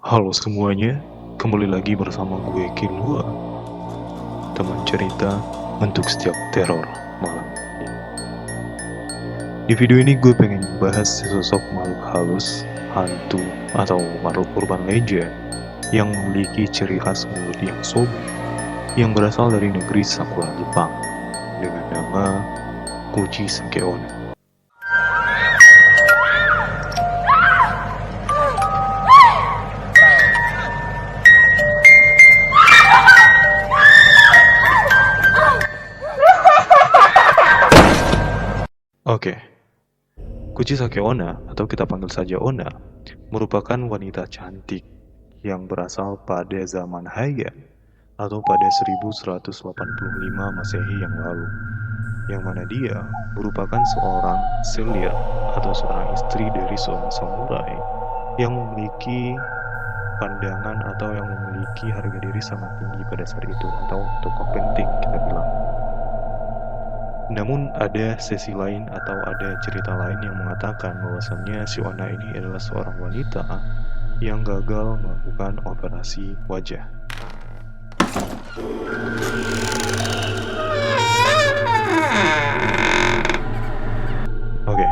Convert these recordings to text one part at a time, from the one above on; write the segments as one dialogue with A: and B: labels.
A: Halo semuanya, kembali lagi bersama gue Kilua, teman cerita untuk setiap teror malam. Di video ini gue pengen bahas sesosok makhluk halus, hantu, atau makhluk urban legend yang memiliki ciri khas mulut yang sobi yang berasal dari negeri Sakura Jepang dengan nama Kuchi Sakeona. Oke, Kuchi Sakeona atau kita panggil saja Ona merupakan wanita cantik yang berasal pada zaman Heian atau pada 1185 Masehi yang lalu, yang mana dia merupakan seorang selir atau seorang istri dari seorang samurai yang memiliki pandangan atau yang memiliki harga diri sangat tinggi pada saat itu, atau tokoh penting kita bilang. Namun ada sesi lain atau ada cerita lain yang mengatakan bahwasannya si Ona ini adalah seorang wanita yang gagal melakukan operasi wajah. Oke,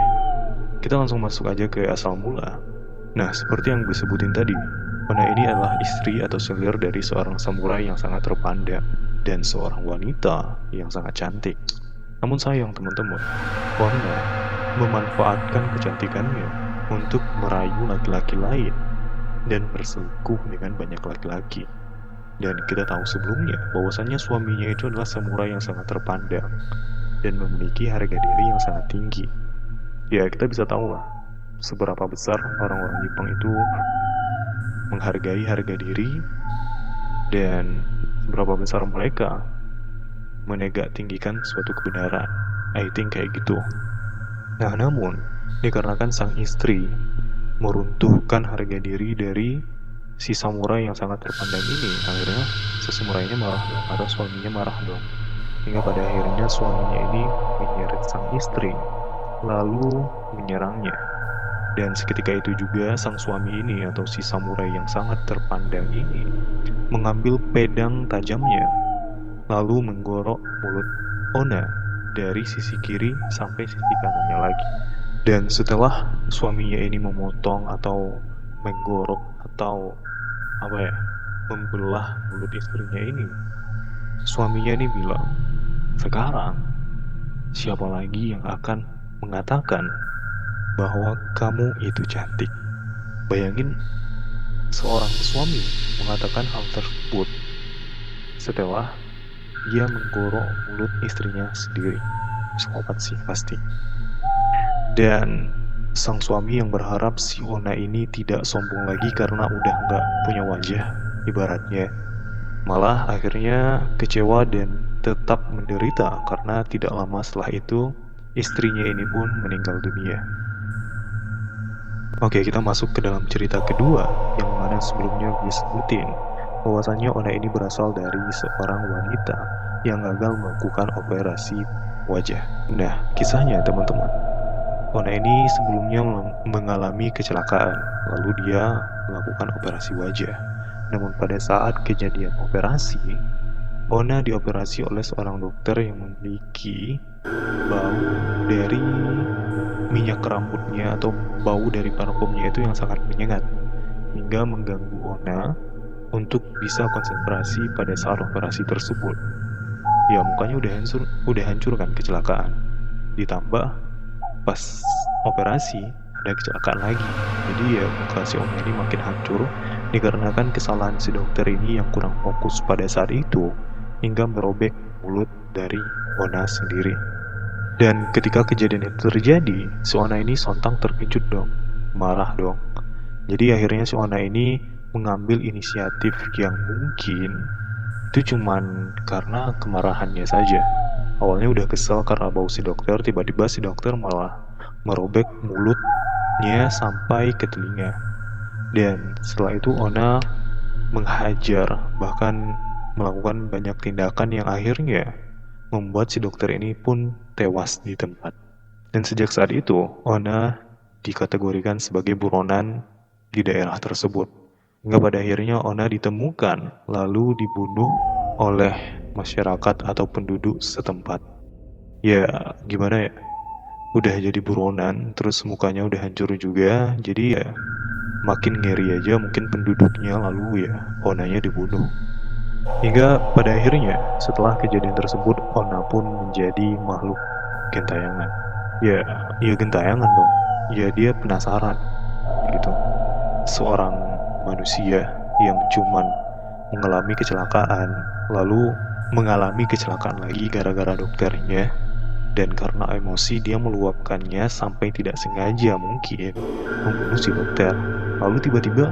A: kita langsung masuk aja ke asal mula. Nah, seperti yang gue sebutin tadi, Ona ini adalah istri atau selir dari seorang samurai yang sangat terpandang dan seorang wanita yang sangat cantik. Namun sayang teman-teman, Ona memanfaatkan kecantikannya untuk merayu laki-laki lain dan berselingkuh dengan banyak laki-laki. Dan kita tahu sebelumnya bahwasannya suaminya itu adalah samurai yang sangat terpandang dan memiliki harga diri yang sangat tinggi. Ya, kita bisa tahu lah seberapa besar orang-orang Jepang itu menghargai harga diri dan seberapa besar mereka menegak tinggikan suatu kebenaran. I think kayak gitu. Nah, namun dikarenakan sang istri meruntuhkan harga diri dari si samurai yang sangat terpandang ini, akhirnya si samurainya marah dong, atau suaminya marah dong. Hingga pada akhirnya suaminya ini menyeret sang istri, lalu menyerangnya. Dan seketika itu juga sang suami ini atau si samurai yang sangat terpandang ini mengambil pedang tajamnya, lalu menggorok mulut Ona dari sisi kiri sampai sisi kanannya lagi. Dan setelah suaminya ini memotong atau menggorok atau membelah mulut istrinya ini, suaminya ini bilang, sekarang siapa lagi yang akan mengatakan bahwa kamu itu cantik? Bayangin seorang suami mengatakan hal tersebut setelah dia menggorok mulut istrinya sendiri. Sobat sih pasti. Dan sang suami yang berharap si Ona ini tidak sombong lagi karena udah nggak punya wajah ibaratnya. Malah akhirnya kecewa dan tetap menderita karena tidak lama setelah itu istrinya ini pun meninggal dunia. Oke, kita masuk ke dalam cerita kedua yang mana sebelumnya gue sebutin bahwasannya Ona ini berasal dari seorang wanita yang gagal melakukan operasi wajah. Nah, kisahnya teman-teman, Ona ini sebelumnya mengalami kecelakaan, lalu dia melakukan operasi wajah. Namun pada saat kejadian operasi, Ona dioperasi oleh seorang dokter yang memiliki bau dari minyak rambutnya atau bau dari parfumnya itu yang sangat menyengat, hingga mengganggu Ona untuk bisa konsentrasi pada saat operasi tersebut. Ya, mukanya udah hancur kan kecelakaan. Ditambah pas operasi ada kecelakaan lagi, jadi ya muka si Ona ini makin hancur dikarenakan kesalahan si dokter ini yang kurang fokus pada saat itu hingga merobek mulut dari Ona sendiri. Dan ketika kejadian itu terjadi, si Ona ini sontak terkejut dong, marah dong. Jadi akhirnya si Ona ini mengambil inisiatif yang mungkin itu cuman karena kemarahannya saja. Awalnya udah kesel karena bau si dokter, tiba-tiba si dokter malah merobek mulutnya sampai ke telinga. Dan setelah itu Ona menghajar, bahkan melakukan banyak tindakan yang akhirnya membuat si dokter ini pun tewas di tempat. Dan sejak saat itu, Ona dikategorikan sebagai buronan di daerah tersebut. hingga pada akhirnya Ona ditemukan lalu dibunuh oleh masyarakat atau penduduk setempat. Ya, gimana ya? Udah jadi buronan, terus mukanya udah hancur juga, jadi ya makin ngeri aja mungkin penduduknya, lalu ya Onanya dibunuh. Hingga pada akhirnya setelah kejadian tersebut Ona pun menjadi makhluk gentayangan. Ya, ya gentayangan dong. Ya dia penasaran gitu. Seorang manusia yang cuman mengalami kecelakaan, lalu mengalami kecelakaan lagi gara-gara dokternya, dan karena emosi dia meluapkannya sampai tidak sengaja mungkin membunuh si dokter. Lalu tiba-tiba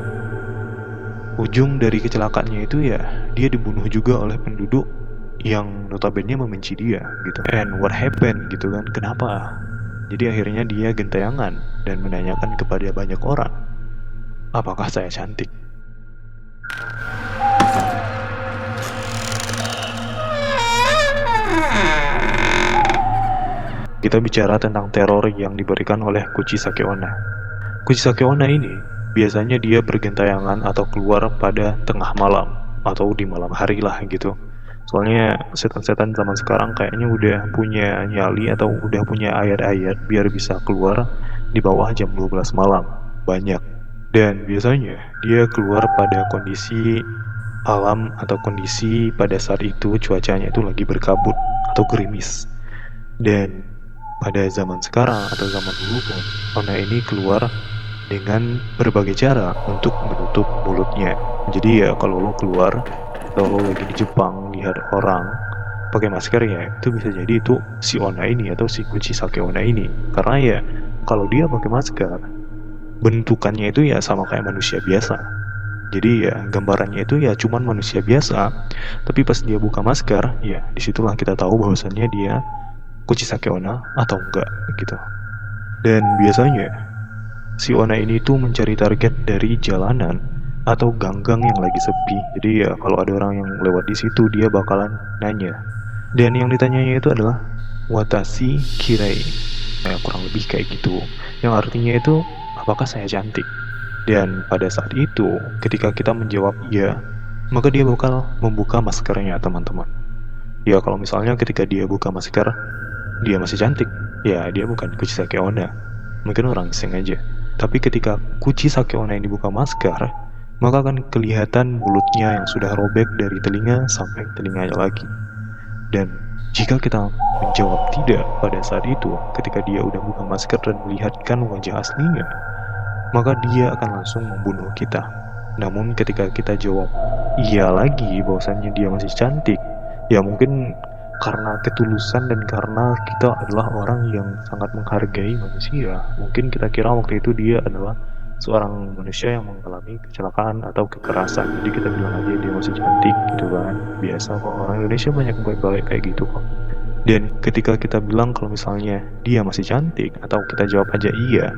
A: ujung dari kecelakaannya itu ya dia dibunuh juga oleh penduduk yang notabene membenci dia gitu. And what happened gitu kan, kenapa? Jadi akhirnya dia gentayangan dan menanyakan kepada banyak orang, apakah saya cantik? Kita bicara tentang teror yang diberikan oleh Kuchisake Onna. Kuchisake Onna ini biasanya dia bergentayangan atau keluar pada tengah malam atau di malam hari lah gitu. Soalnya setan-setan zaman sekarang kayaknya udah punya nyali atau udah punya ayat-ayat biar bisa keluar di bawah jam 12 malam. Banyak. Dan biasanya dia keluar pada kondisi alam atau kondisi pada saat itu cuacanya itu lagi berkabut atau gerimis. Dan pada zaman sekarang atau zaman dulu pun Ona ini keluar dengan berbagai cara untuk menutup mulutnya. Jadi ya kalau lo keluar atau lo lagi di Jepang lihat orang pakai masker ya itu bisa jadi itu si Ona ini atau si Kuchisake Onna ini. Karena ya kalau dia pakai masker bentukannya itu ya sama kayak manusia biasa. Jadi ya gambarannya itu ya cuman manusia biasa. Tapi pas dia buka masker ya disitulah kita tahu bahwasannya dia Kuchisake Onna atau enggak gitu. Dan biasanya si Onna ini tuh mencari target dari jalanan atau gang-gang yang lagi sepi. Jadi ya kalau ada orang yang lewat di situ dia bakalan nanya. Dan yang ditanyanya itu adalah Watashi Kirei. Ya, kurang lebih kayak gitu. Yang artinya itu apakah saya cantik? Dan pada saat itu ketika kita menjawab iya, maka dia bakal membuka maskernya teman-teman. Ya kalau misalnya ketika dia buka masker dia masih cantik, ya dia bukan Kuchisake Onna. Mungkin orang iseng aja. Tapi ketika Kuchisake Onna ini buka masker, maka akan kelihatan mulutnya yang sudah robek dari telinga sampai telinganya lagi. Dan jika kita menjawab tidak pada saat itu, ketika dia udah buka masker dan melihatkan wajah aslinya, maka dia akan langsung membunuh kita. Namun ketika kita jawab iya lagi bahwasannya dia masih cantik, ya mungkin karena ketulusan dan karena kita adalah orang yang sangat menghargai manusia, mungkin kita kira waktu itu dia adalah seorang manusia yang mengalami kecelakaan atau kekerasan, jadi kita bilang aja dia masih cantik gitu kan. Biasa kok, orang Indonesia banyak baik-baik kayak gitu kok. Dan ketika kita bilang kalau misalnya dia masih cantik atau kita jawab aja iya,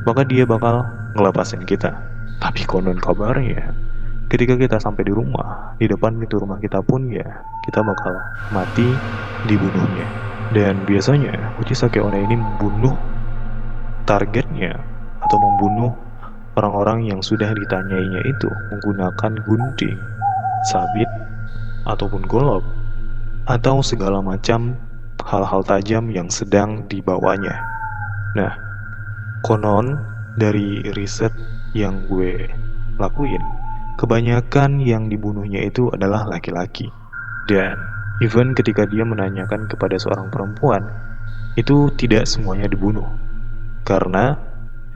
A: maka dia bakal ngelepasin kita. Tapi konon kabarnya ketika kita sampai di rumah, di depan pintu rumah kita pun ya kita bakal mati dibunuhnya. Dan biasanya Kuchisake Onna ini membunuh targetnya atau membunuh orang-orang yang sudah ditanyainya itu menggunakan gunting, sabit, ataupun golok, atau segala macam hal-hal tajam yang sedang dibawanya. Nah, konon dari riset yang gue lakuin, kebanyakan yang dibunuhnya itu adalah laki-laki. Dan even ketika dia menanyakan kepada seorang perempuan, itu tidak semuanya dibunuh. Karena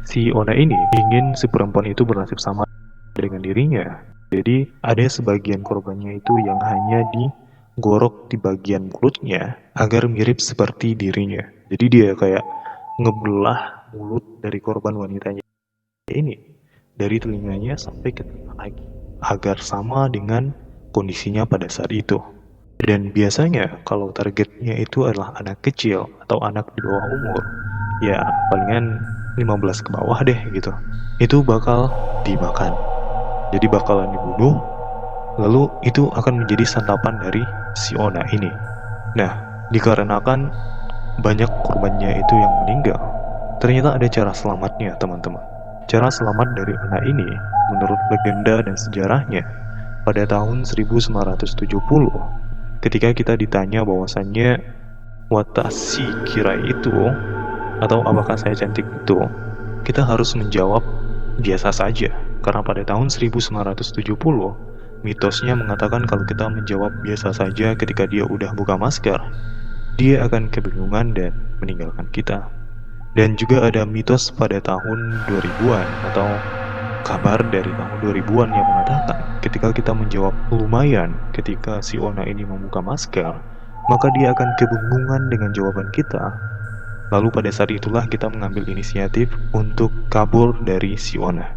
A: si Onna ini ingin si perempuan itu bernasib sama dengan dirinya. Jadi ada sebagian korbannya itu yang hanya digorok di bagian mulutnya agar mirip seperti dirinya. Jadi dia kayak ngebelah mulut dari korban wanitanya ini dari telinganya sampai ke telinga lagi agar sama dengan kondisinya pada saat itu. Dan biasanya kalau targetnya itu adalah anak kecil atau anak di bawah umur, ya palingan 15 ke bawah deh gitu, itu bakal dimakan. Jadi bakalan dibunuh, lalu itu akan menjadi santapan dari si Onna ini. Nah, dikarenakan banyak korbannya itu yang meninggal, ternyata ada cara selamatnya teman-teman. Cara selamat dari Onna ini menurut legenda dan sejarahnya, pada tahun 1970, ketika kita ditanya bahwasannya watashi kira itu, atau apakah saya cantik itu, kita harus menjawab biasa saja. Karena pada tahun 1970, mitosnya mengatakan kalau kita menjawab biasa saja ketika dia udah buka masker, dia akan kebingungan dan meninggalkan kita. Dan juga ada mitos pada tahun 2000-an atau kabar dari tahun 2000-an yang mengatakan ketika kita menjawab lumayan ketika si Ona ini membuka masker, maka dia akan kebingungan dengan jawaban kita. Lalu pada saat itulah kita mengambil inisiatif untuk kabur dari si Ona.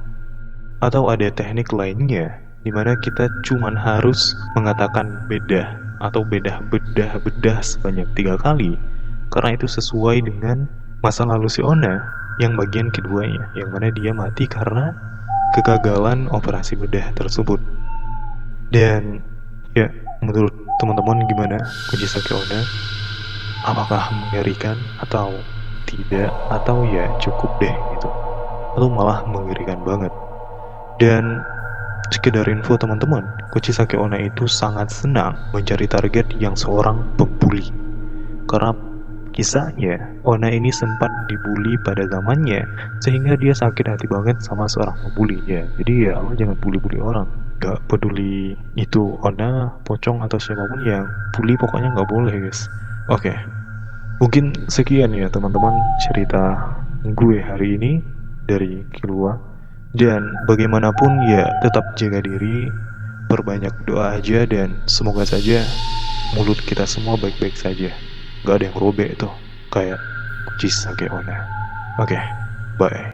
A: Atau ada teknik lainnya di mana kita cuman harus mengatakan beda atau bedah sebanyak 3 kali, karena itu sesuai dengan masa lalu si Ona yang bagian keduanya, yang mana dia mati karena kegagalan operasi bedah tersebut. Dan ya, menurut teman-teman gimana kunci Sake Ona? Apakah mengerikan atau tidak, atau ya cukup deh gitu, atau malah mengerikan banget? Dan sekedar info teman-teman, kunci Sake Ona itu sangat senang mencari target yang seorang pembuli. Karena kisahnya, Ona ini sempat dibully pada zamannya, sehingga dia sakit hati banget sama seorang pembuli ya. Jadi ya, lo jangan bully-bully orang. Gak peduli itu Ona, pocong atau siapapun yang bully, pokoknya gak boleh guys. Oke, mungkin sekian ya teman-teman cerita gue hari ini dari Killua. Dan bagaimanapun ya, tetap jaga diri, perbanyak doa aja, dan semoga saja mulut kita semua baik-baik saja. Gak ada yang robek tuh kayak kunci Sake Ona. Oke, bye.